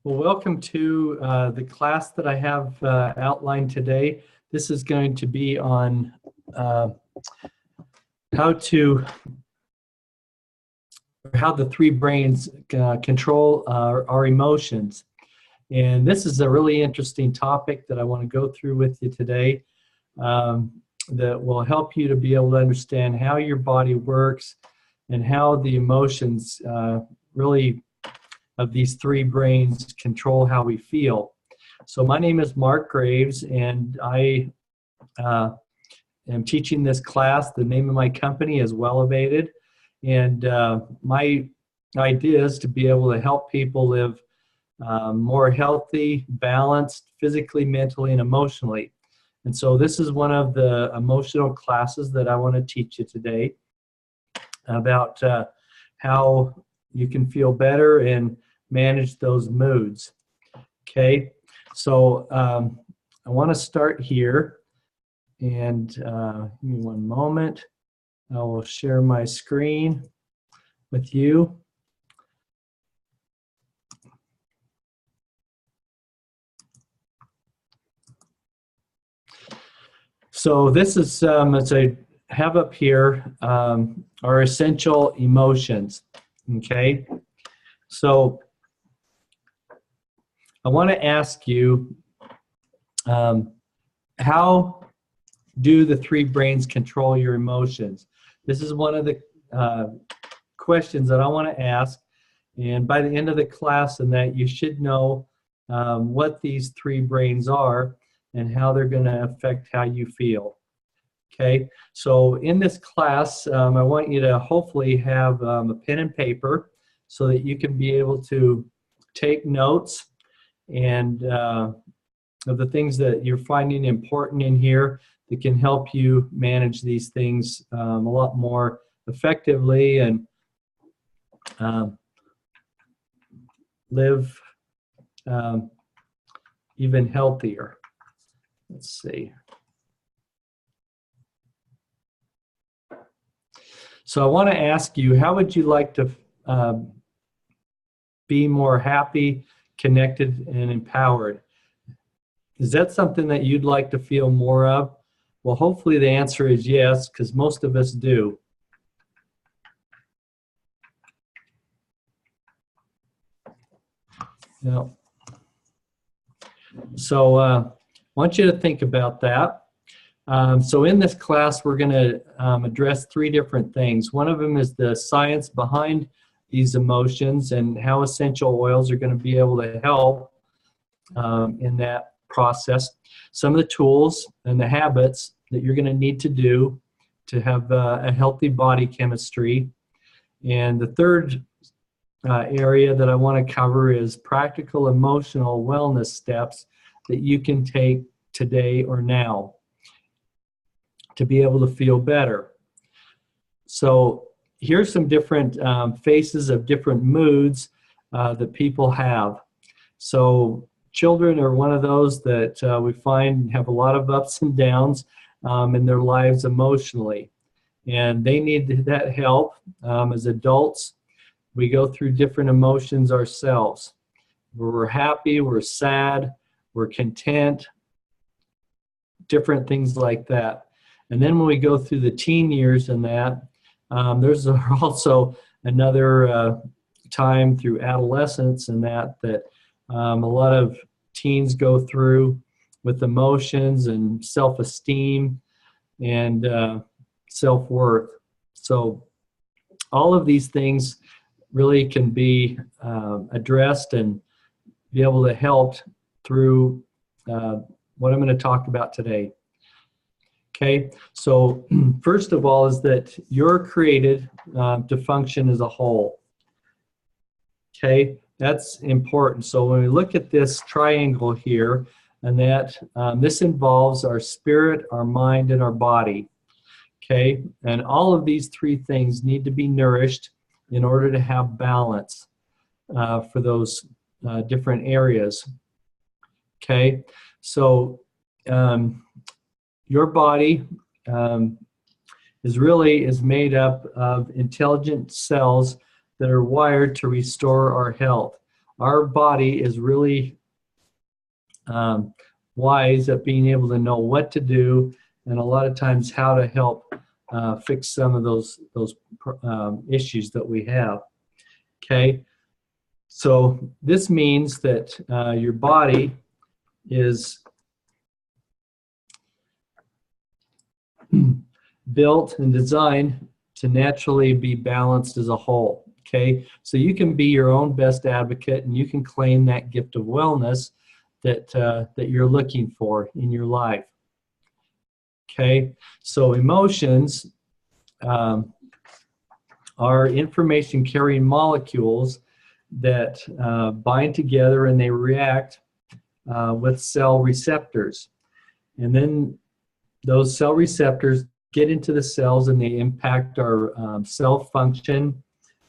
Well, welcome to the class that I have outlined today. This is going to be on how the three brains control our emotions. And this is a really interesting topic that I want to go through with you today that will help you to be able to understand how your body works and how the emotions really of these three brains control how we feel. So my name is Mark Graves, and I am teaching this class. The name of my company is Wellevated, and my idea is to be able to help people live more healthy, balanced, physically, mentally, and emotionally. And so this is one of the emotional classes that I want to teach you today about how you can feel better and manage those moods. Okay, so I want to start here, and give me one moment. I will share my screen with you. So this is, as I have up here, our essential emotions. Okay, so I want to ask you, how do the three brains control your emotions? This is one of the questions that I want to ask, and by the end of the class, and that you should know what these three brains are and how they're going to affect how you feel. Okay, so in this class, I want you to hopefully have a pen and paper so that you can be able to take notes and of the things that you're finding important in here that can help you manage these things a lot more effectively and live even healthier. Let's see. So I want to ask you, how would you like to be more happy, connected, and empowered? Is that something that you'd like to feel more of? Well, hopefully the answer is yes, because most of us do. Yeah. So I want you to think about that. So in this class, we're going to address three different things. One of them is the science behind these emotions and how essential oils are going to be able to help in that process. Some of the tools and the habits that you're going to need to do to have a healthy body chemistry. And the third area that I want to cover is practical emotional wellness steps that you can take today or now to be able to feel better. So here's some different faces of different moods that people have. So children are one of those that we find have a lot of ups and downs in their lives emotionally, and they need that help. As adults, we go through different emotions ourselves. We're happy, we're sad, we're content, different things like that. And then when we go through the teen years and that, there's also another time through adolescence and that a lot of teens go through with emotions and self-esteem and self-worth. So all of these things really can be addressed and be able to help through what I'm going to talk about today. Okay, so first of all is that you're created to function as a whole. Okay, that's important. So when we look at this triangle here, and that this involves our spirit, our mind, and our body. Okay, and all of these three things need to be nourished in order to have balance for those different areas. Okay, so your body is made up of intelligent cells that are wired to restore our health. our body is really wise at being able to know what to do, and a lot of times how to help fix some of those issues that we have. Okay, so this means that your body is built and designed to naturally be balanced as a whole. Okay, so you can be your own best advocate, and you can claim that gift of wellness that that you're looking for in your life. Okay, so emotions are information-carrying molecules that bind together and they react with cell receptors, and then those cell receptors get into the cells and they impact our cell function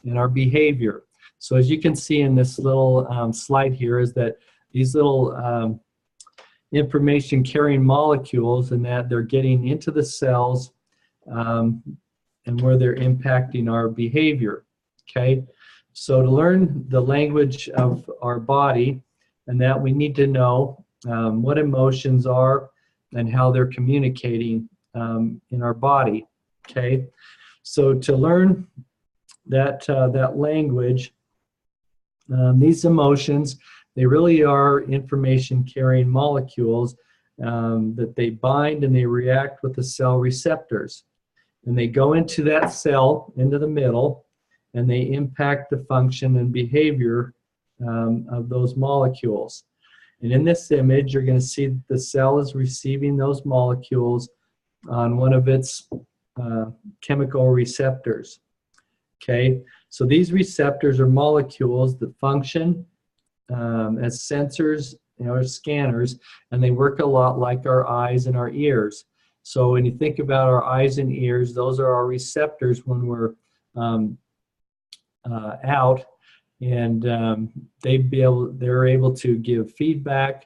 and our behavior. So as you can see in this little slide here, is that these little information-carrying molecules, and that they're getting into the cells and where they're impacting our behavior. Okay, so to learn the language of our body, and that we need to know what emotions are and how they're communicating in our body. Okay, so to learn that that language, these emotions, they really are information-carrying molecules that they bind and they react with the cell receptors, and they go into that cell, into the middle, and they impact the function and behavior of those molecules. And in this image, you're going to see the cell is receiving those molecules on one of its chemical receptors. Okay, so these receptors are molecules that function as sensors, or scanners, and they work a lot like our eyes and our ears. So when you think about our eyes and ears, those are our receptors when we're out, and they're able to give feedback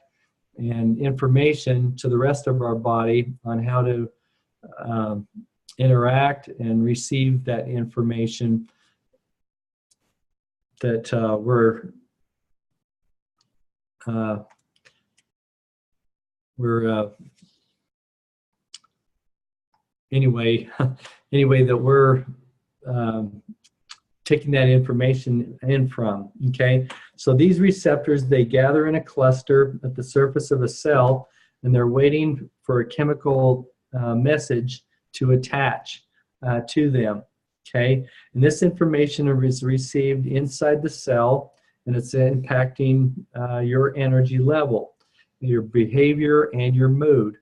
and information to the rest of our body on how to interact and receive that information that anyway that we're taking that information in from. Okay, so these receptors, they gather in a cluster at the surface of a cell, and they're waiting for a chemical message to attach to them. Okay, and this information is received inside the cell, and it's impacting your energy level, your behavior, and your mood.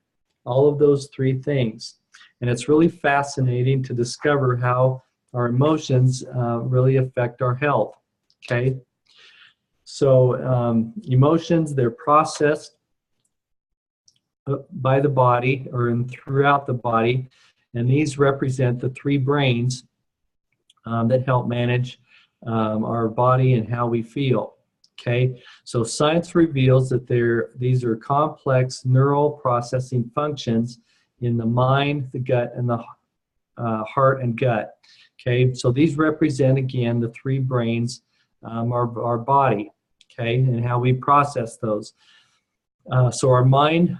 All of those three things. And it's really fascinating to discover how our emotions really affect our health. Okay, so emotions, they're processed by the body or throughout the body, and these represent the three brains that help manage our body and how we feel. Okay, so science reveals that these are complex neural processing functions in the mind, the gut, and the heart and gut. Okay, so these represent, again, the three brains of our body, okay, and how we process those. So our mind,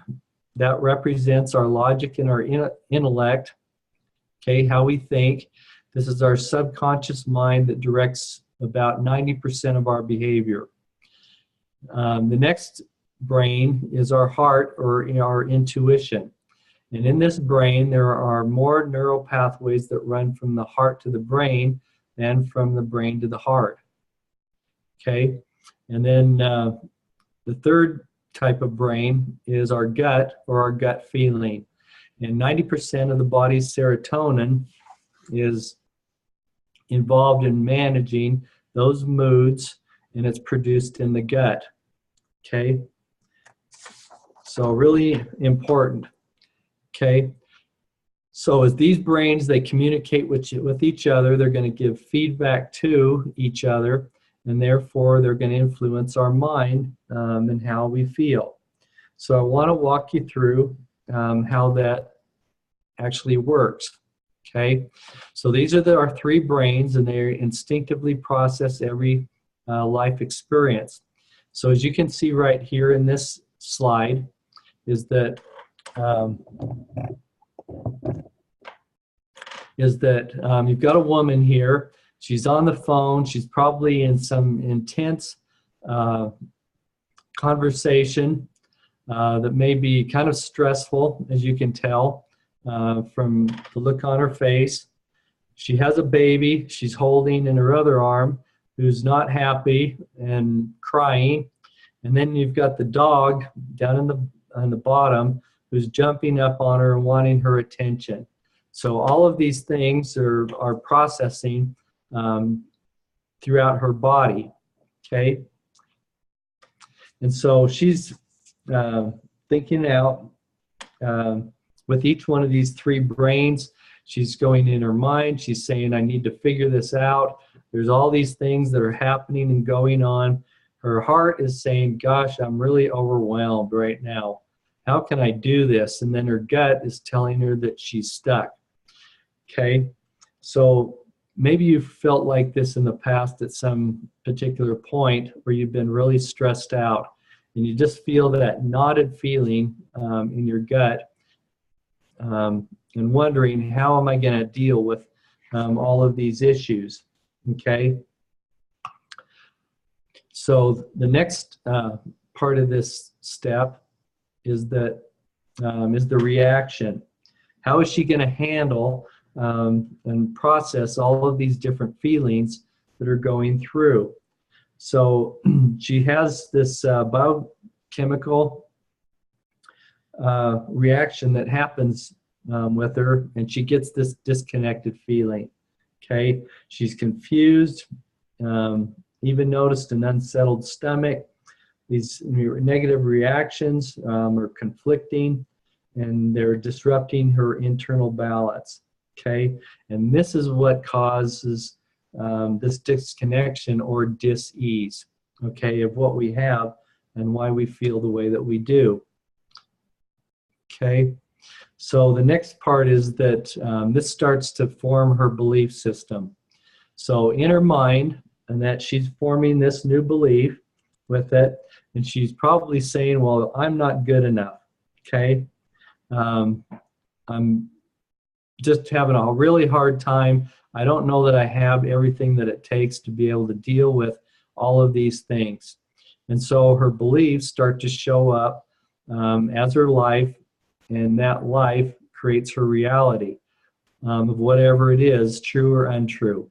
that represents our logic and our intellect, okay, how we think. This is our subconscious mind that directs about 90% of our behavior. The next brain is our heart, or our intuition. And in this brain, there are more neural pathways that run from the heart to the brain than from the brain to the heart. Okay, and then the third type of brain is our gut, or our gut feeling. And 90% of the body's serotonin is involved in managing those moods, and it's produced in the gut. Okay, so really important. Okay, so as these brains, they communicate with each other, they're going to give feedback to each other, and therefore they're going to influence our mind and how we feel. So I want to walk you through how that actually works. Okay, so these are our three brains, and they instinctively process every life experience. So as you can see right here in this slide is that you've got a woman here. She's on the phone. She's probably in some intense conversation that may be kind of stressful, as you can tell from the look on her face. She has a baby she's holding in her other arm who's not happy and crying. And then you've got the dog down on the bottom who's jumping up on her and wanting her attention. So all of these things are processing throughout her body, okay? And so she's thinking out with each one of these three brains. She's going in her mind. She's saying, I need to figure this out. There's all these things that are happening and going on. Her heart is saying, gosh, I'm really overwhelmed right now. How can I do this? And then her gut is telling her that she's stuck. Okay, so maybe you felt like this in the past at some particular point where you've been really stressed out and you just feel that knotted feeling in your gut and wondering, how am I going to deal with all of these issues? Okay, so the next part of this step is the reaction. How is she going to handle and process all of these different feelings that are going through? So she has this biochemical reaction that happens with her, and she gets this disconnected feeling. Okay, she's confused, even noticed an unsettled stomach. These negative reactions are conflicting, and they're disrupting her internal balance. Okay, and this is what causes this disconnection or dis-ease, okay, of what we have and why we feel the way that we do. Okay, so the next part is that this starts to form her belief system. So in her mind, and that she's forming this new belief with it, and she's probably saying, well, I'm not good enough, okay? I'm just having a really hard time. I don't know that I have everything that it takes to be able to deal with all of these things. And so her beliefs start to show up as her life, and that life creates her reality of whatever it is, true or untrue.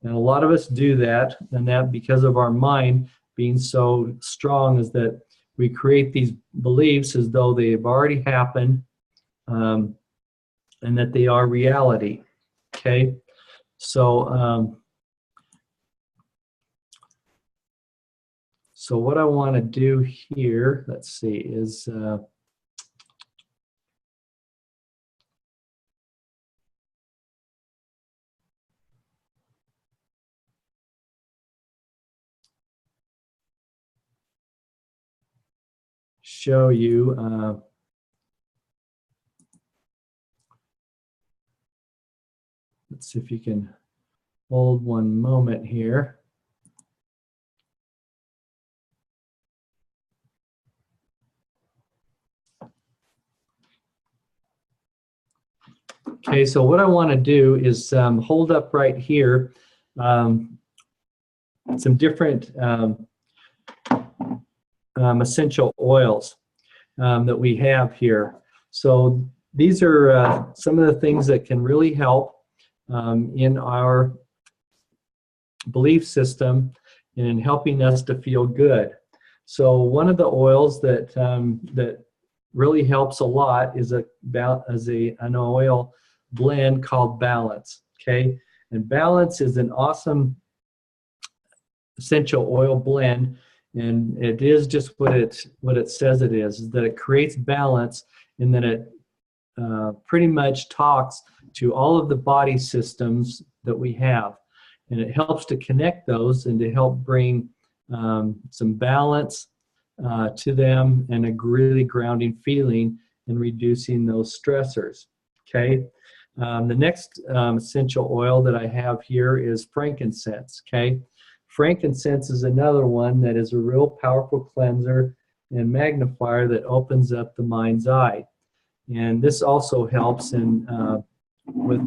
And a lot of us do that, and that because of our mind being so strong is that we create these beliefs as though they've already happened and that they are reality. Okay, so so what I want to do here, let's see, is show you let's see if you can hold one moment here. Okay, so what I want to do is hold up right here some different essential oils that we have here. So these are some of the things that can really help in our belief system and in helping us to feel good. So one of the oils that that really helps a lot is an oil blend called Balance. Okay, and Balance is an awesome essential oil blend, and it is just what it says it is that it creates balance, and that it pretty much talks to all of the body systems that we have, and it helps to connect those and to help bring some balance to them and a really grounding feeling and reducing those stressors. Okay, the next essential oil that I have here is frankincense. Okay, Frankincense is another one that is a real powerful cleanser and magnifier that opens up the mind's eye. And this also helps in with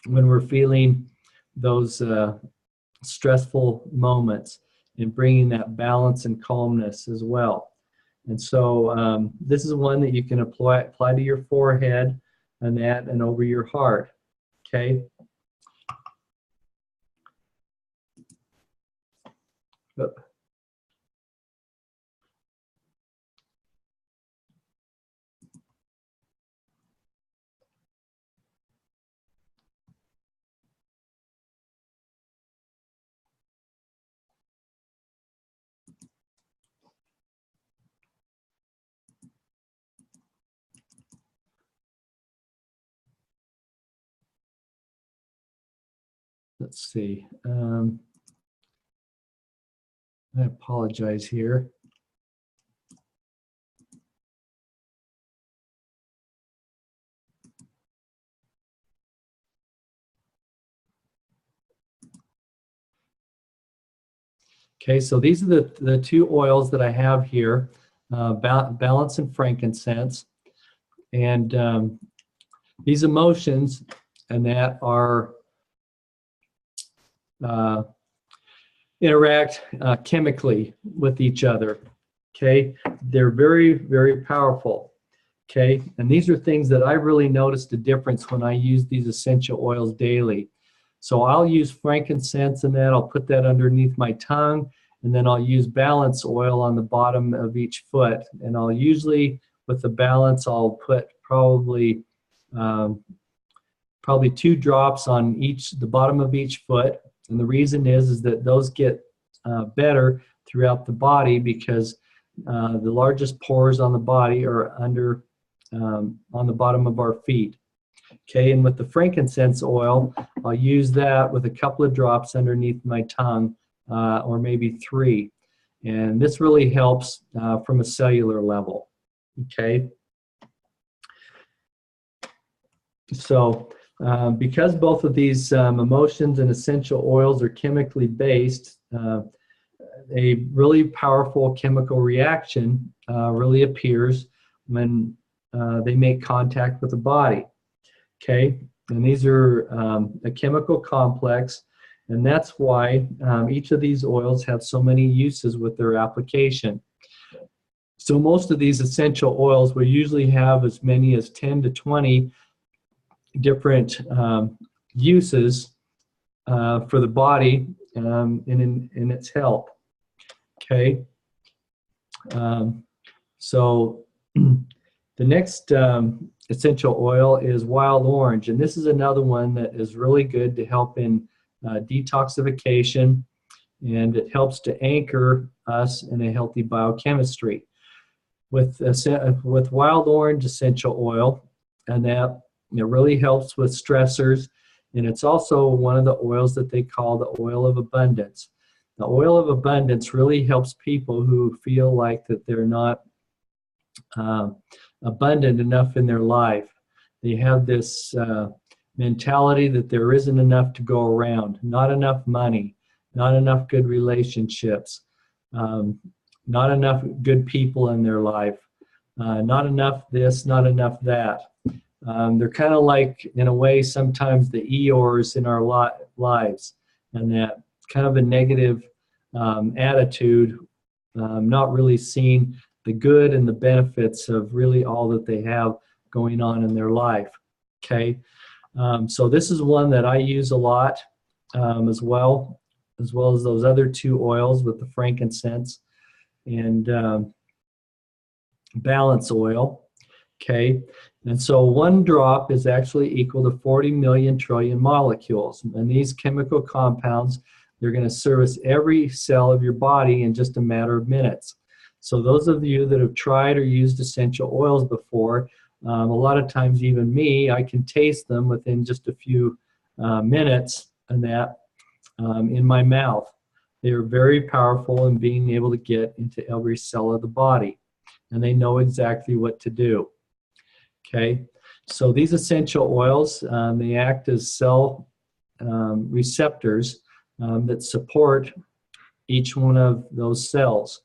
when we're feeling those stressful moments and bringing that balance and calmness as well. And so this is one that you can apply to your forehead and over your heart. Okay. Let's see. I apologize here. Okay, so these are the two oils that I have here, Balance and Frankincense. And these emotions and that are interact chemically with each other. Okay, they're very, very powerful. Okay, and these are things that I really noticed a difference when I use these essential oils daily. So I'll use frankincense and that, I'll put that underneath my tongue, and then I'll use balance oil on the bottom of each foot. And I'll usually, with the balance, I'll put probably 2 drops on the bottom of each foot. And the reason is that those get better throughout the body because the largest pores on the body are under on the bottom of our feet. Okay, and with the frankincense oil, I'll use that with a couple of drops underneath my tongue, or maybe 3. And this really helps from a cellular level. Okay. So because both of these emotions and essential oils are chemically based, a really powerful chemical reaction really appears when they make contact with the body. Okay, and these are a chemical complex, and that's why each of these oils have so many uses with their application. So most of these essential oils will usually have as many as 10 to 20 different uses for the body in its health. Okay, so the next essential oil is wild orange, and this is another one that is really good to help in detoxification, and it helps to anchor us in a healthy biochemistry. With wild orange essential oil, and that it really helps with stressors, and it's also one of the oils that they call the oil of abundance. The oil of abundance really helps people who feel like that they're not abundant enough in their life. They have this mentality that there isn't enough to go around, not enough money, not enough good relationships, not enough good people in their life, not enough this, not enough that. They're kind of like, in a way, sometimes the Eeyores in our lives, and that kind of a negative attitude, not really seeing the good and the benefits of really all that they have going on in their life. Okay, so this is one that I use a lot as well as those other 2 oils with the frankincense and balance oil. Okay, and so 1 drop is actually equal to 40 million trillion molecules, and these chemical compounds, they're going to service every cell of your body in just a matter of minutes. So those of you that have tried or used essential oils before, a lot of times even me, I can taste them within just a few minutes and that in my mouth. They are very powerful in being able to get into every cell of the body, and they know exactly what to do. Okay, so these essential oils, they act as cell receptors that support each one of those cells.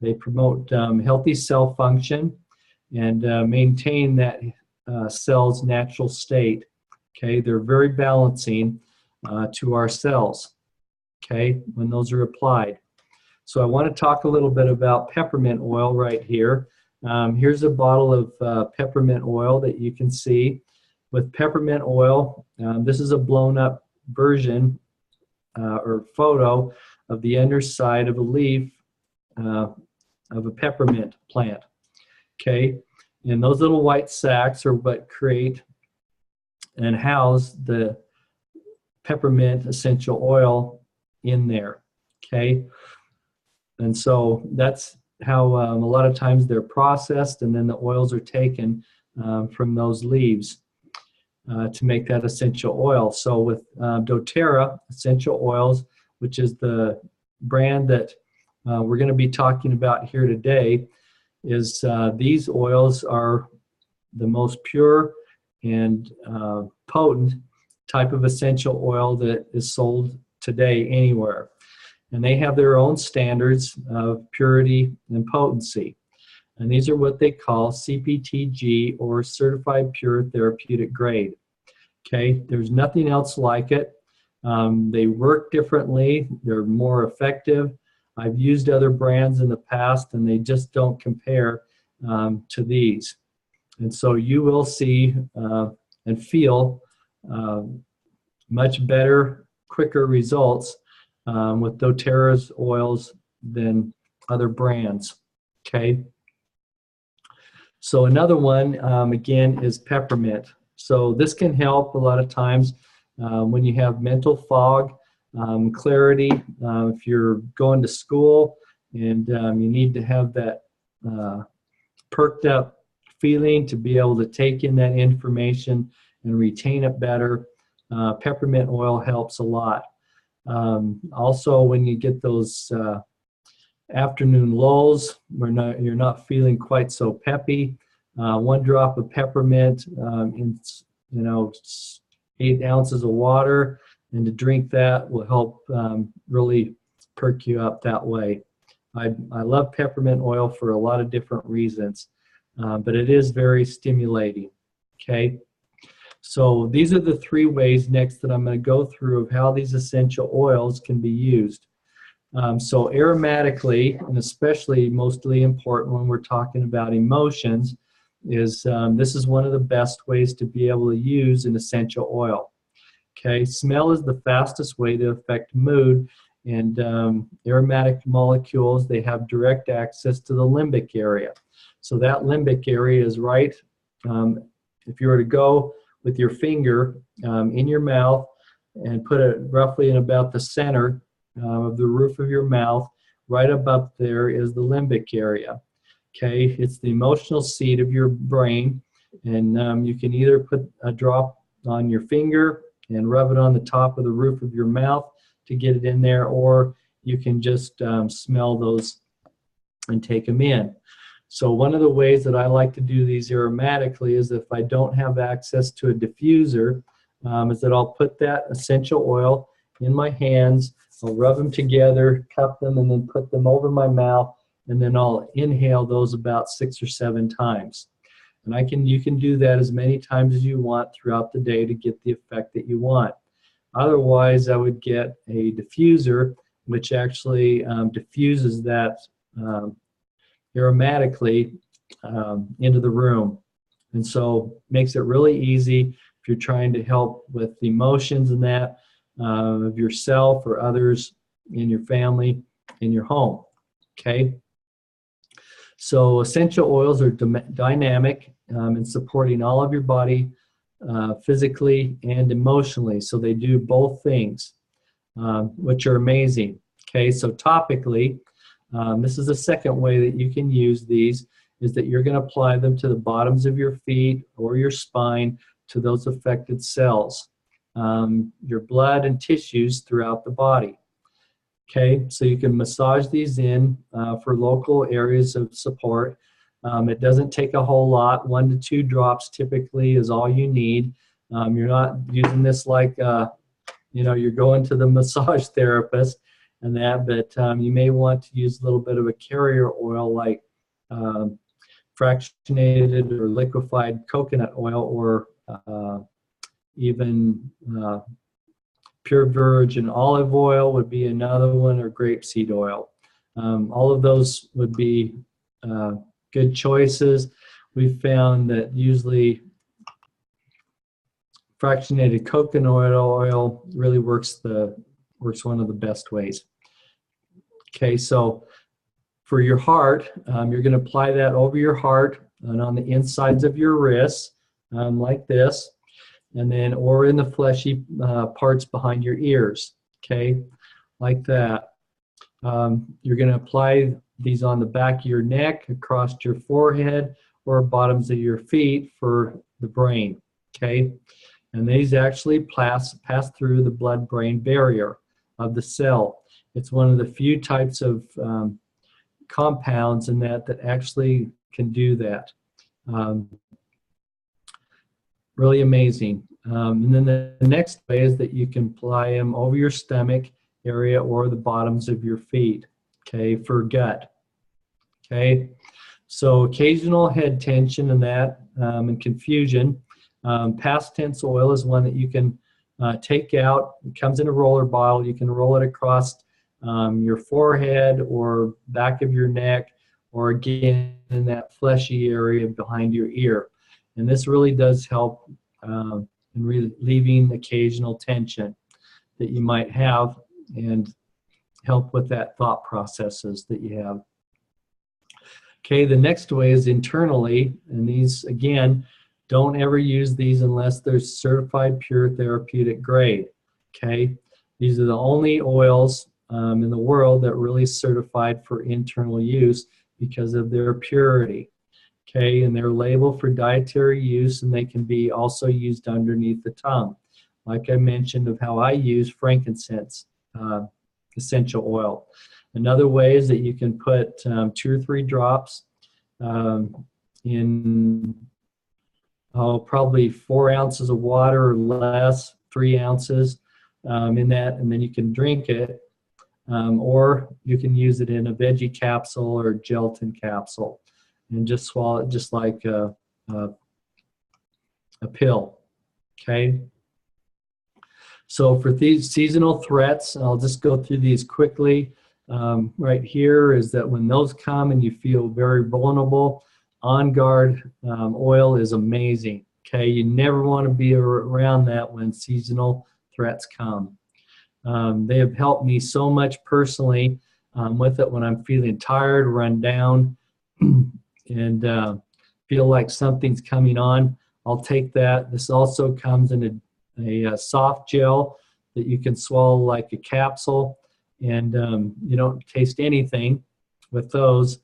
They promote healthy cell function and maintain that cell's natural state. Okay, they're very balancing to our cells, okay, when those are applied. So I want to talk a little bit about peppermint oil right here. Here's a bottle of peppermint oil that you can see. With peppermint oil, this is a blown up version or photo of the underside of a leaf of a peppermint plant. Okay, and those little white sacs are what create and house the peppermint essential oil in there. Okay, and so that's how a lot of times they're processed, and then the oils are taken from those leaves to make that essential oil. So with doTERRA essential oils, which is the brand that we're going to be talking about here today, is these oils are the most pure and potent type of essential oil that is sold today anywhere. And they have their own standards of purity and potency. And these are what they call CPTG, or Certified Pure Therapeutic Grade. Okay, there's nothing else like it. They work differently. They're more effective. I've used other brands in the past, and they just don't compare to these. And so you will see and feel much better, quicker results with doTERRA's oils than other brands. Okay. So another one, again, is peppermint. So this can help a lot of times when you have mental fog, clarity, if you're going to school and you need to have that perked up feeling to be able to take in that information and retain it better. Peppermint oil helps a lot. Also, when you get those afternoon lulls where you're not feeling quite so peppy, 1 drop of peppermint in 8 ounces of water, and to drink that will help really perk you up that way. I love peppermint oil for a lot of different reasons, but it is very stimulating. Okay, so these are the 3 ways next that I'm going to go through of how these essential oils can be used. So aromatically, and especially mostly important when we're talking about emotions, is this is one of the best ways to be able to use an essential oil. Okay, smell is the fastest way to affect mood, and aromatic molecules, they have direct access to the limbic area. So that limbic area is right, if you were to go with your finger in your mouth and put it roughly in about the center of the roof of your mouth, right above there is the limbic area. Okay, it's the emotional seat of your brain, and you can either put a drop on your finger and rub it on the top of the roof of your mouth to get it in there, or you can just smell those and take them in. So one of the ways that I like to do these aromatically is if I don't have access to a diffuser, is that I'll put that essential oil in my hands, I'll rub them together, cup them, and then put them over my mouth, and then I'll inhale those about 6 or 7 times. And you can do that as many times as you want throughout the day to get the effect that you want. Otherwise, I would get a diffuser, which actually diffuses that aromatically into the room. And so makes it really easy if you're trying to help with the emotions and that of yourself or others in your family, in your home. Okay. So essential oils are dynamic in supporting all of your body physically and emotionally. So they do both things, which are amazing. Okay, so topically, this is the second way that you can use these, is that you're going to apply them to the bottoms of your feet or your spine to those affected cells, your blood and tissues throughout the body. Okay, so you can massage these in for local areas of support. It doesn't take a whole lot. 1 to 2 drops typically is all you need. You're not using this like you're going to the massage therapist and that, but you may want to use a little bit of a carrier oil like um, fractionated or liquefied coconut oil, or even pure virgin olive oil would be another one, or grapeseed oil. All of those would be good choices. We've found that usually fractionated coconut oil really works one of the best ways. Okay, so for your heart, you're going to apply that over your heart and on the insides of your wrists, like this, and then or in the fleshy parts behind your ears. Okay, like that. You're going to apply these on the back of your neck, across your forehead, or bottoms of your feet for the brain. Okay, and these actually pass through the blood-brain barrier of the cell. It's one of the few types of compounds in that actually can do that. Really amazing. And then the next way is that you can apply them over your stomach area or the bottoms of your feet, okay, for gut. Okay, so occasional head tension and that and confusion. Past tense oil is one that you can take out. It comes in a roller bottle. You can roll it across your forehead or back of your neck, or again in that fleshy area behind your ear. And this really does help in relieving occasional tension that you might have and help with that thought processes that you have. Okay, the next way is internally, and these, again, don't ever use these unless they're certified pure therapeutic grade. Okay, these are the only oils in the world that really certified for internal use because of their purity. Okay, and they're labeled for dietary use, and they can be also used underneath the tongue. Like I mentioned of how I use frankincense essential oil. Another way is that you can put 2 or 3 drops in probably 4 ounces of water or less, 3 ounces in that, and then you can drink it, or you can use it in a veggie capsule or gelatin capsule and just swallow it just like a pill. Okay. So for these seasonal threats, I'll just go through these quickly. Right here is that when those come and you feel very vulnerable, On Guard oil is amazing. Okay, you never want to be around that when seasonal threats come. They have helped me so much personally with it when I'm feeling tired, run down, and feel like something's coming on. I'll take that. This also comes in a soft gel that you can swallow like a capsule, and you don't taste anything with those,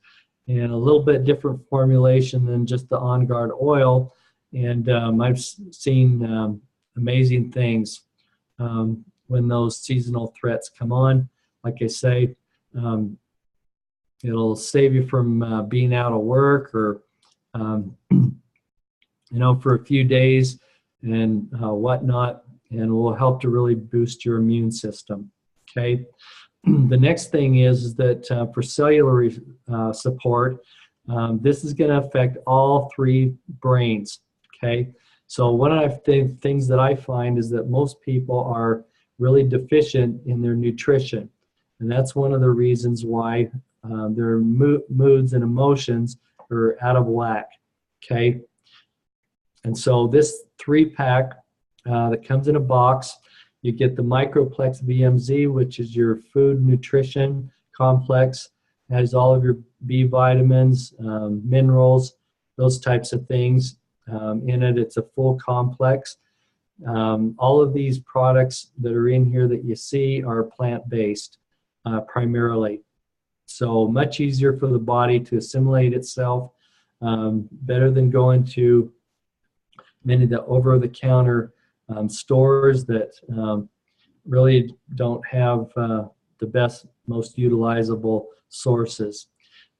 and a little bit different formulation than just the On Guard oil. And I've seen amazing things when those seasonal threats come on. Like I say, it'll save you from being out of work or for a few days and whatnot, and will help to really boost your immune system. Okay. The next thing is that for cellular support, this is going to affect all 3 brains. Okay. So one of the things that I find is that most people are really deficient in their nutrition, and that's one of the reasons why their moods and emotions are out of whack. Okay. And so this 3-pack that comes in a box, you get the Microplex VMZ, which is your food nutrition complex. It has all of your B vitamins, minerals, those types of things in it. It's a full complex. All of these products that are in here that you see are plant-based primarily. So much easier for the body to assimilate itself, better than going to many of the over-the-counter stores that really don't have the best, most utilizable sources.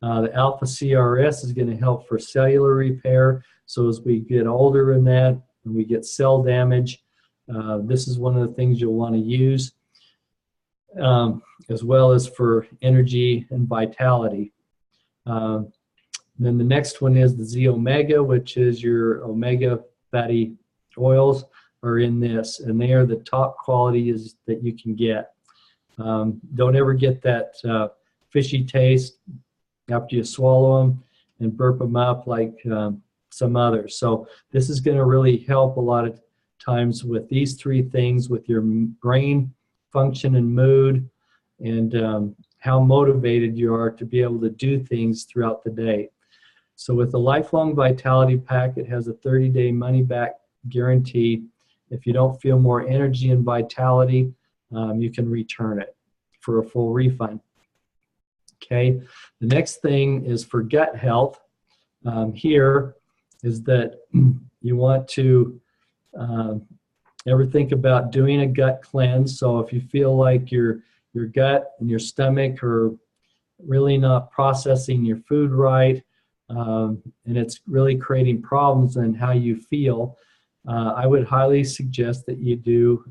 The Alpha CRS is going to help for cellular repair. So as we get older in that, and we get cell damage, This is one of the things you'll want to use, as well as for energy and vitality. Then the next one is the Z Omega, which is your omega fatty oils are in this, and they are the top quality that you can get. Don't ever get that fishy taste after you swallow them and burp them up like some others. So this is going to really help a lot of times with these three things, with your brain function and mood, and how motivated you are to be able to do things throughout the day. So with the Lifelong Vitality Pack, it has a 30-day money-back guarantee. If you don't feel more energy and vitality, you can return it for a full refund. Okay, the next thing is for gut health. Here is that you want to ever think about doing a gut cleanse. So if you feel like your gut and your stomach are really not processing your food right, and it's really creating problems in how you feel, I would highly suggest that you do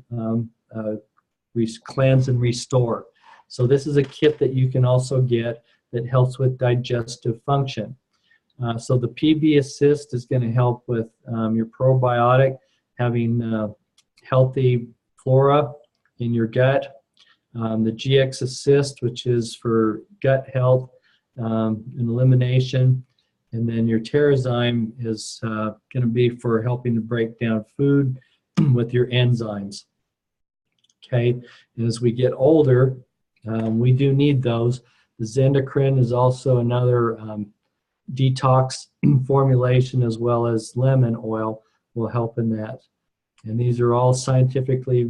cleanse and restore. So this is a kit that you can also get that helps with digestive function. So the PB Assist is going to help with your probiotic, having healthy flora in your gut. The GX Assist, which is for gut health and elimination. And then your Terrazyme is going to be for helping to break down food with your enzymes. Okay, and as we get older, we do need those. The Zendocrine is also another detox formulation, as well as lemon oil will help in that. And these are all scientifically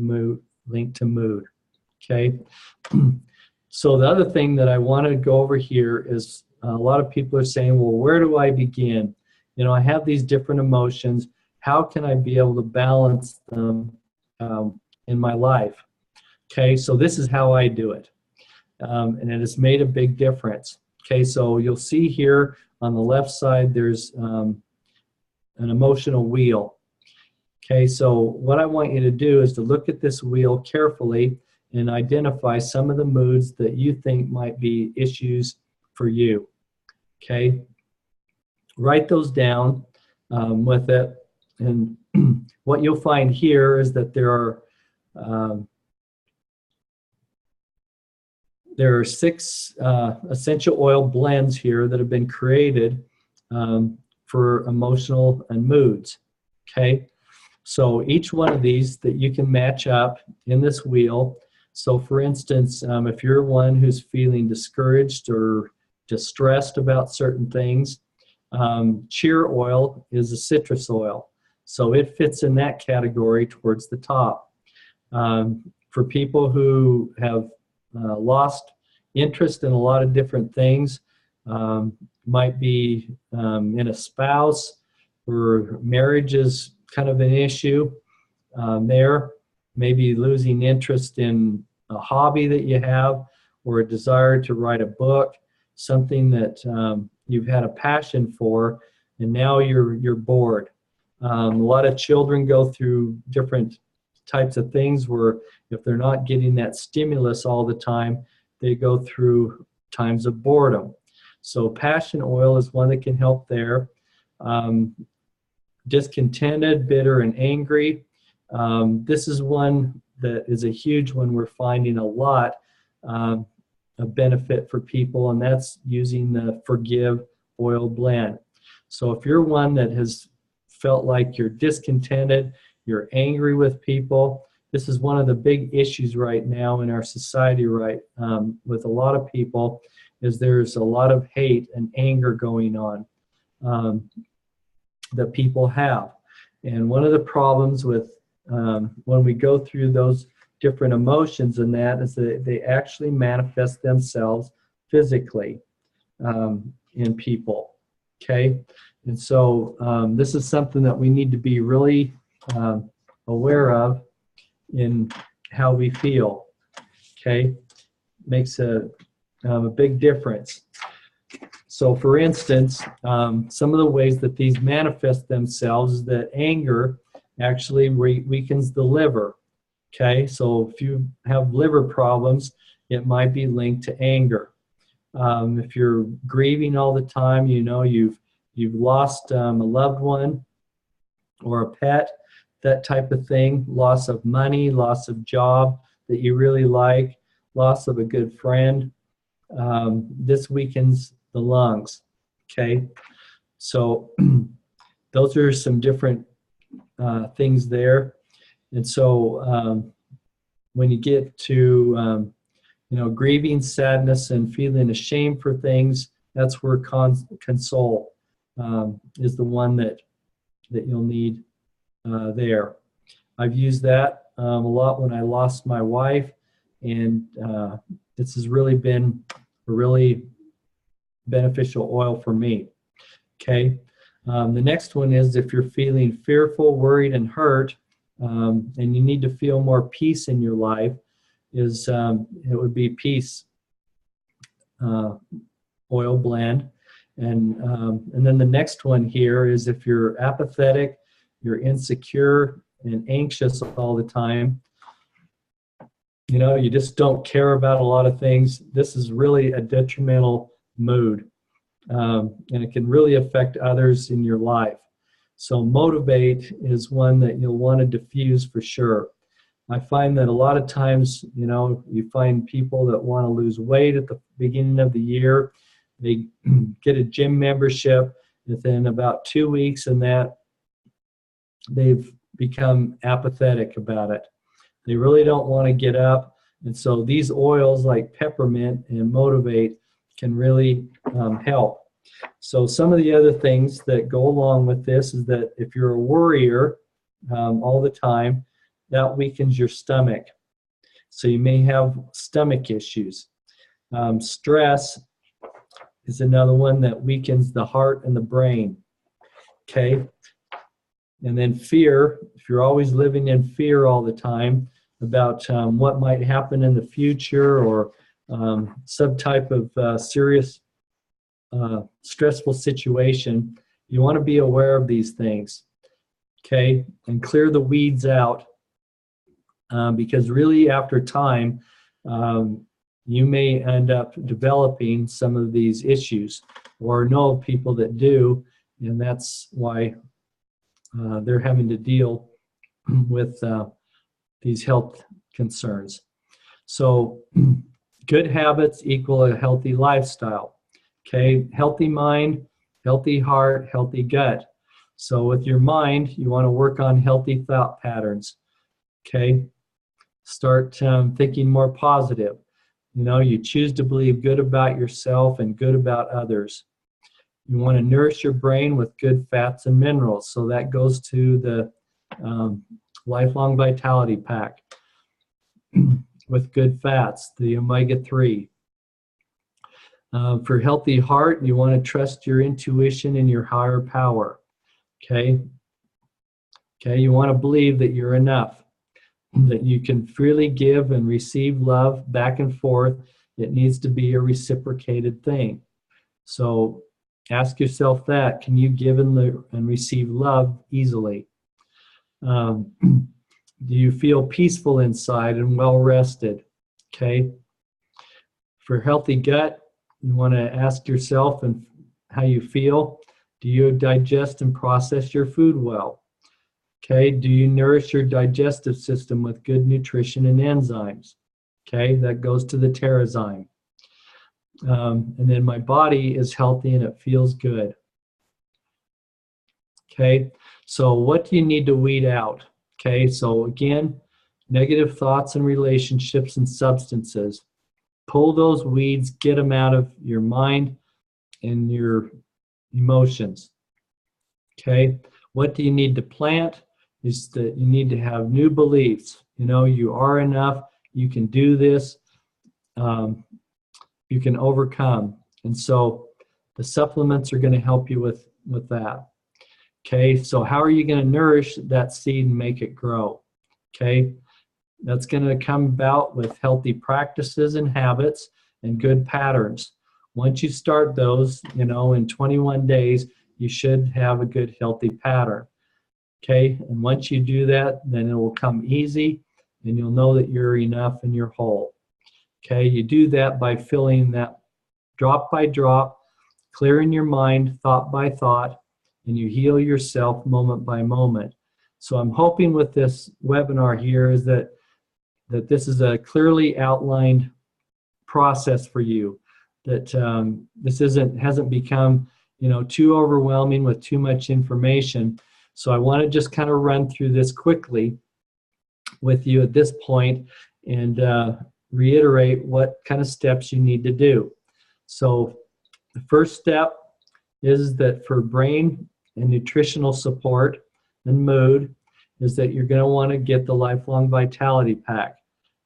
linked to mood. Okay, so the other thing that I want to go over here is a lot of people are saying, well, where do I begin? You know, I have these different emotions. How can I be able to balance them in my life? Okay, so this is how I do it. And it has made a big difference. Okay, so you'll see here on the left side, there's an emotional wheel. Okay, so what I want you to do is to look at this wheel carefully and identify some of the moods that you think might be issues for you. Okay, write those down with it, and what you'll find here is that there are 6 essential oil blends here that have been created for emotional and moods. Okay, so each one of these that you can match up in this wheel. So for instance, if you're one who's feeling discouraged or distressed about certain things, cheer oil is a citrus oil, so it fits in that category towards the top. For people who have lost interest in a lot of different things, might be in a spouse, or marriage is kind of an issue there, maybe losing interest in a hobby that you have, or a desire to write a book, something that you've had a passion for, and now you're bored. A lot of children go through different types of things where if they're not getting that stimulus all the time, they go through times of boredom. So passion oil is one that can help there. Discontented, bitter, and angry. This is one that is a huge one we're finding a lot a benefit for people, and that's using the Forgive oil blend. So if you're one that has felt like you're discontented, you're angry with people, this is one of the big issues right now in our society, right, with a lot of people, is there's a lot of hate and anger going on that people have. And one of the problems with when we go through those different emotions and that is that they actually manifest themselves physically in people. Okay, and so this is something that we need to be really aware of in how we feel. Okay, makes a big difference. So for instance, some of the ways that these manifest themselves is that anger actually weakens the liver. Okay, so if you have liver problems, it might be linked to anger. If you're grieving all the time, you know you've lost a loved one or a pet, that type of thing, loss of money, loss of job that you really like, loss of a good friend. This weakens the lungs. Okay, so those are some different things there. And so when you get to grieving, sadness, and feeling ashamed for things, that's where console is the one that you'll need there. I've used that a lot when I lost my wife, and this has really been a really beneficial oil for me. Okay. The next one is if you're feeling fearful, worried, and hurt, and you need to feel more peace in your life, it would be peace oil blend. And then the next one here is if you're apathetic, you're insecure and anxious all the time, you just don't care about a lot of things. This is really a detrimental mood, and it can really affect others in your life. So Motivate is one that you'll want to diffuse for sure. I find that a lot of times, you find people that want to lose weight at the beginning of the year. They get a gym membership within about 2 weeks, and that they've become apathetic about it. They really don't want to get up. And so these oils like peppermint and Motivate can really help. So some of the other things that go along with this is that if you're a worrier all the time, that weakens your stomach. So you may have stomach issues. Stress is another one that weakens the heart and the brain. Okay. And then fear, if you're always living in fear all the time about what might happen in the future, or some type of serious stressful situation, you want to be aware of these things. Okay. And clear the weeds out. Because really after time, you may end up developing some of these issues, or know people that do, and that's why they're having to deal with these health concerns. So good habits equal a healthy lifestyle. Okay, healthy mind, healthy heart, healthy gut. So with your mind, you want to work on healthy thought patterns. Okay, start thinking more positive. You choose to believe good about yourself and good about others. You want to nourish your brain with good fats and minerals. So that goes to the Lifelong Vitality Pack with good fats, the omega-3. For healthy heart, you want to trust your intuition and your higher power. Okay, you want to believe that you're enough, that you can freely give and receive love back and forth. It needs to be a reciprocated thing. So ask yourself that. Can you give and receive love easily? Do you feel peaceful inside and well rested? Okay. For healthy gut, you want to ask yourself and how you feel. Do you digest and process your food well? Okay. Do you nourish your digestive system with good nutrition and enzymes? Okay. That goes to the Terrazyme. And then my body is healthy and it feels good. Okay. So what do you need to weed out? Okay. So again, negative thoughts and relationships and substances. Pull those weeds, get them out of your mind and your emotions. Okay. What do you need to plant? Is that you need to have new beliefs. You are enough. You can do this. You can overcome. And so the supplements are going to help you with that. Okay, so how are you going to nourish that seed and make it grow? Okay, that's going to come about with healthy practices and habits and good patterns. Once you start those, in 21 days, you should have a good healthy pattern. Okay, and once you do that, then it will come easy, and you'll know that you're enough and you're whole. Okay, you do that by filling that drop by drop, clearing your mind thought by thought, and you heal yourself moment by moment. So I'm hoping with this webinar here is that this is a clearly outlined process for you, that this hasn't become too overwhelming with too much information. So I want to just kind of run through this quickly with you at this point and reiterate what kind of steps you need to do. So the first step is that for brain and nutritional support and mood is that you're going to want to get the Lifelong Vitality Pack.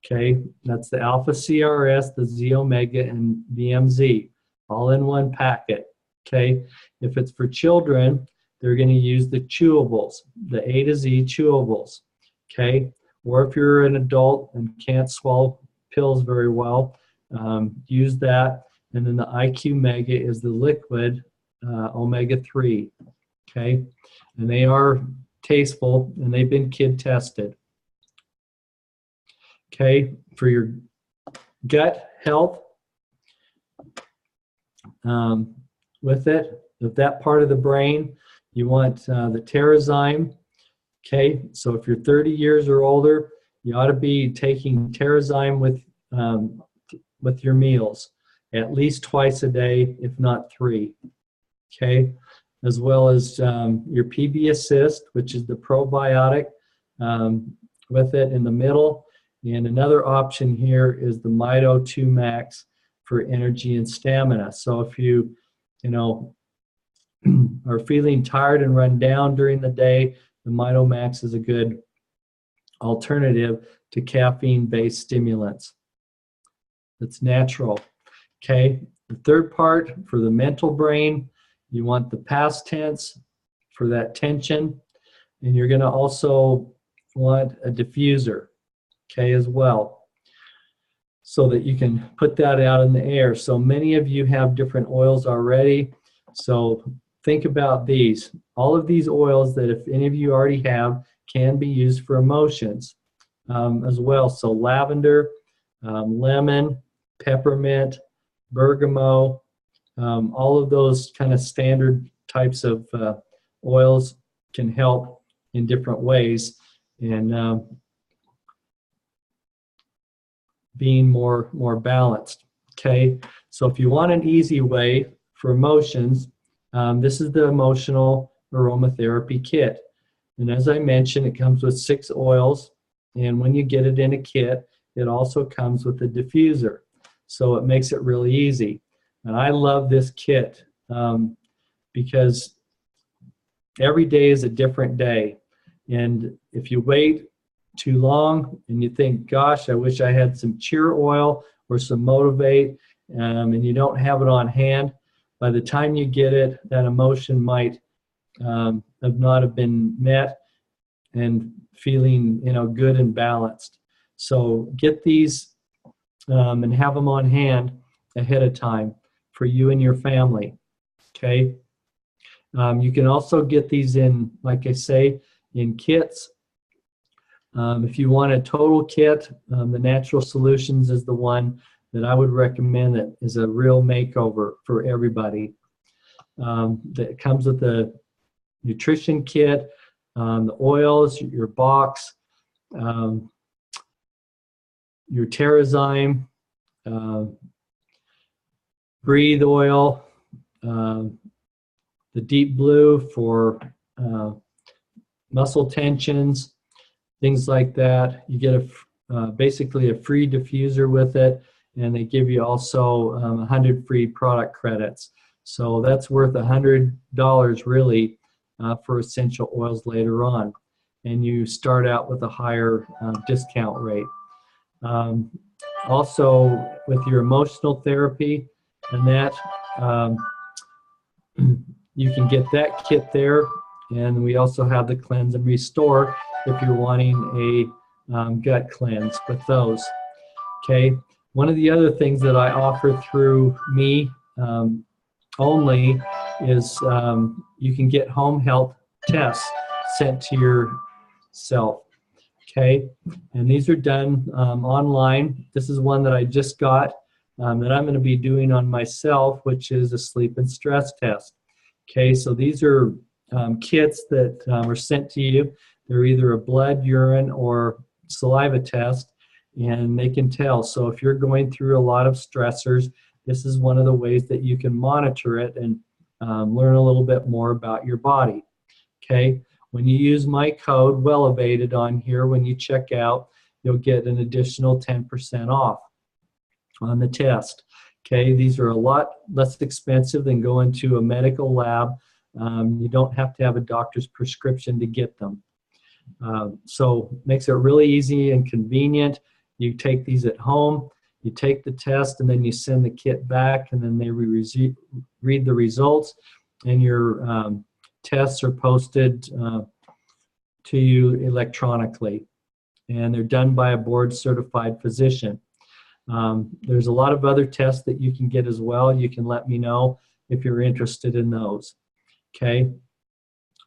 Okay, that's the Alpha CRS, the Z Omega, and the MZ, all in one packet. Okay, if it's for children, they're going to use the chewables, the A to Z chewables. Okay, or if you're an adult and can't swallow pills very well, use that. And then the IQ Mega is the liquid omega-3. Okay, and they are tasteful and they've been kid tested. Okay, for your gut health, with that part of the brain, you want the Terrazyme. Okay, so if you're 30 years or older, you ought to be taking Terrazyme with your meals, at least twice a day, if not 3. Okay, as well as your PB Assist, which is the probiotic, with it in the middle. And another option here is the Mito 2 Max for energy and stamina. So if you are feeling tired and run down during the day, the Mito Max is a good alternative to caffeine-based stimulants. It's natural. Okay, the third part for the mental brain, you want the past tense for that tension, and you're going to also want a diffuser, okay, as well, so that you can put that out in the air. So many of you have different oils already, so think about these. All of these oils that if any of you already have can be used for emotions as well. So lavender, lemon, peppermint, bergamot, all of those kind of standard types of oils can help in different ways and being more balanced. Okay, so if you want an easy way for emotions, this is the Emotional Aromatherapy Kit. And as I mentioned, it comes with 6 oils, and when you get it in a kit, it also comes with a diffuser. So it makes it really easy. And I love this kit because every day is a different day. And if you wait too long and you think, gosh, I wish I had some cheer oil or some Motivate, and you don't have it on hand, by the time you get it, that emotion might have been met and feeling good and balanced. So get these and have them on hand ahead of time for you and your family. Okay. You can also get these in, like I say, in kits. If you want a total kit, the Natural Solutions is the one that I would recommend that is a real makeover for everybody. That comes with the nutrition kit, the oils, your box, your Terrazyme, Breathe oil, the Deep Blue for muscle tensions, things like that. You get basically a free diffuser with it, and they give you also 100 free product credits. So that's worth $100 really for essential oils later on. And you start out with a higher discount rate. Also, with your emotional therapy and that, you can get that kit there. And we also have the Cleanse and Restore if you're wanting a gut cleanse with those. Okay. One of the other things that I offer through me only is you can get home health tests. sent to yourself. Okay, and these are done online. This is one that I just got that I'm going to be doing on myself, which is a sleep and stress test. Okay, so these are kits that are sent to you. They're either a blood, urine, or saliva test, and they can tell. So if you're going through a lot of stressors, this is one of the ways that you can monitor it and learn a little bit more about your body. Okay, when you use my code, WellEvated, on here, when you check out, you'll get an additional 10% off on the test. Okay, these are a lot less expensive than going to a medical lab. You don't have to have a doctor's prescription to get them. So makes it really easy and convenient. You take these at home, you take the test, and then you send the kit back, and then they read the results, and your tests are posted to you electronically, and they're done by a board-certified physician. There's a lot of other tests that you can get as well. You can let me know if you're interested in those. Okay,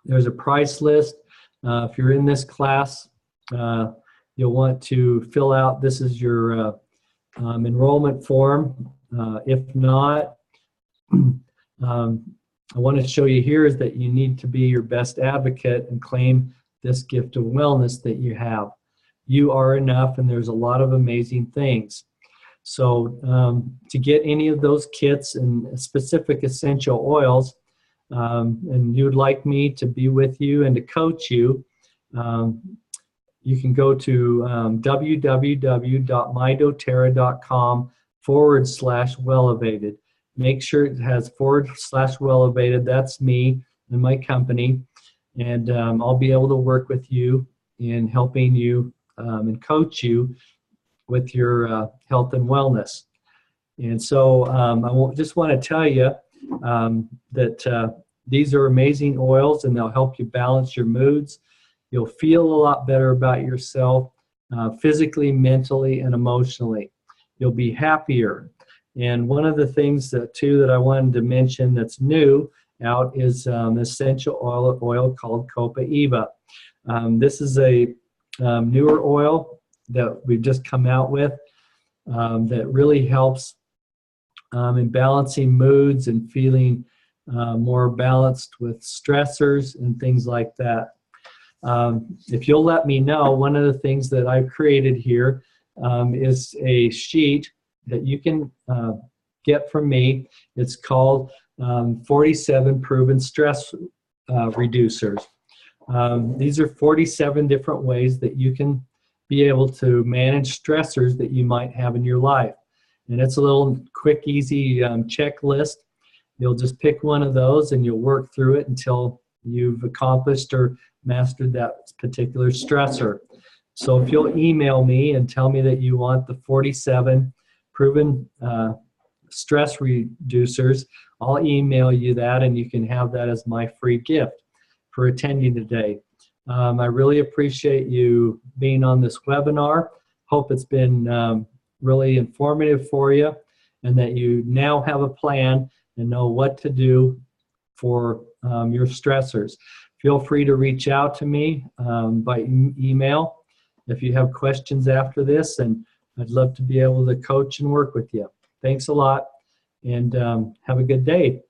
there's a price list. If you're in this class, you'll want to fill out, this is your enrollment form. If not, I want to show you here is that you need to be your best advocate and claim this gift of wellness that you have. You are enough, and there's a lot of amazing things. So to get any of those kits and specific essential oils, and you'd like me to be with you and to coach you, you can go to www.mydoterra.com/WellEvated. Make sure it has /WellEvated. That's me and my company. And I'll be able to work with you in helping you and coach you with your health and wellness. And so I just want to tell you that these are amazing oils, and they'll help you balance your moods. You'll feel a lot better about yourself physically, mentally, and emotionally. You'll be happier. And one of the things too that I wanted to mention that's new out is essential oil called Copaiba. This is a newer oil that we've just come out with that really helps in balancing moods and feeling more balanced with stressors and things like that. If you'll let me know, one of the things that I've created here is a sheet that you can get from me. It's called 47 Proven Stress Reducers. These are 47 different ways that you can be able to manage stressors that you might have in your life. And it's a little quick, easy checklist. You'll just pick one of those and you'll work through it until you've accomplished or mastered that particular stressor. So if you'll email me and tell me that you want the 47 proven stress reducers, I'll email you that, and you can have that as my free gift for attending today. I really appreciate you being on this webinar. Hope it's been really informative for you, and that you now have a plan and know what to do for your stressors. Feel free to reach out to me by email if you have questions after this, and I'd love to be able to coach and work with you. Thanks a lot, and have a good day.